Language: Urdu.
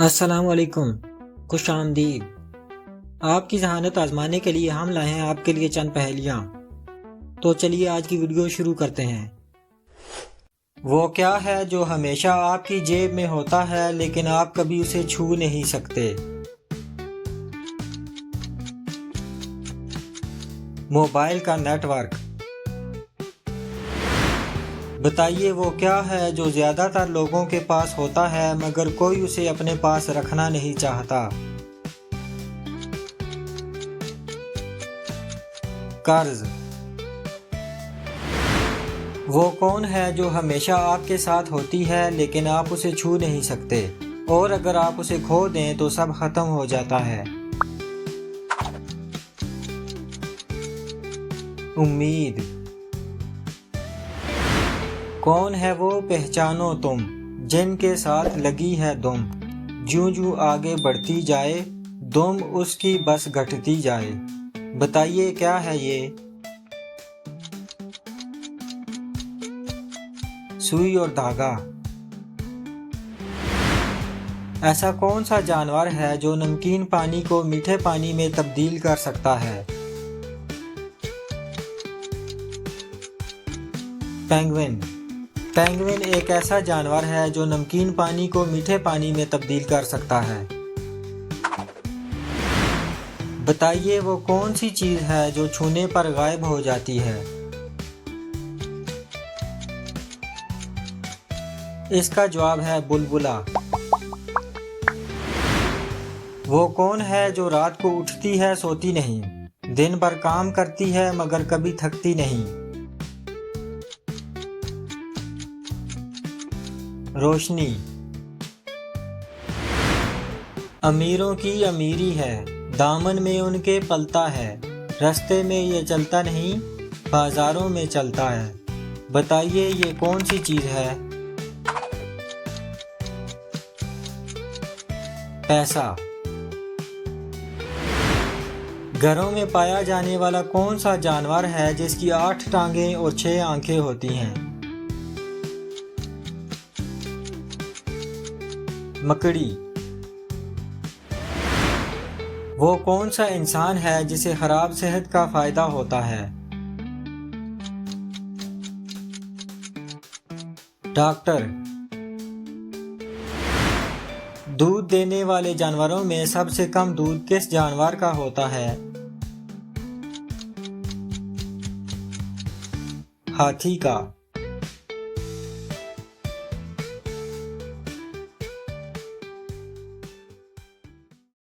السلام علیکم، خوش آمدید۔ آپ کی ذہانت آزمانے کے لیے ہم لائے ہیں آپ کے لیے چند پہیلیاں۔ تو چلیے آج کی ویڈیو شروع کرتے ہیں۔ وہ کیا ہے جو ہمیشہ آپ کی جیب میں ہوتا ہے لیکن آپ کبھی اسے چھو نہیں سکتے؟ موبائل کا نیٹ ورک۔ بتائیے وہ کیا ہے جو زیادہ تر لوگوں کے پاس ہوتا ہے مگر کوئی اسے اپنے پاس رکھنا نہیں چاہتا؟ قرض۔ وہ کون ہے جو ہمیشہ آپ کے ساتھ ہوتی ہے لیکن آپ اسے چھو نہیں سکتے اور اگر آپ اسے کھو دیں تو سب ختم ہو جاتا ہے؟ امید۔ کون ہے وہ پہچانو تم جن کے ساتھ لگی ہے دم، جوں جوں آگے بڑھتی جائے دم اس کی بس گھٹتی جائے؟ بتائیے کیا ہے یہ؟ سوئی اور دھاگا۔ ایسا کون سا جانور ہے جو نمکین پانی کو میٹھے پانی میں تبدیل کر سکتا ہے؟ پینگوئن۔ پینگوئن ایک ایسا جانور ہے جو نمکین پانی کو میٹھے پانی میں تبدیل کر سکتا ہے۔ بتائیے وہ کون سی چیز ہے جو چھونے پر غائب ہو جاتی ہے؟ اس کا جواب ہے بلبلا۔ وہ کون ہے جو رات کو اٹھتی ہے سوتی نہیں، دن بھر کام کرتی ہے مگر کبھی تھکتی نہیں؟ روشنی۔ امیروں کی امیری ہے، دامن میں ان کے پلتا ہے، رستے میں یہ چلتا نہیں، بازاروں میں چلتا ہے۔ بتائیے یہ کون سی چیز ہے؟ پیسہ۔ گھروں میں پایا جانے والا کون سا جانور ہے جس کی 8 ٹانگیں اور 6 آنکھیں ہوتی ہیں؟ مکڑی۔ وہ کون سا انسان ہے جسے خراب صحت کا فائدہ ہوتا ہے؟ ڈاکٹر۔ دودھ دینے والے جانوروں میں سب سے کم دودھ کس جانور کا ہوتا ہے؟ ہاتھی کا۔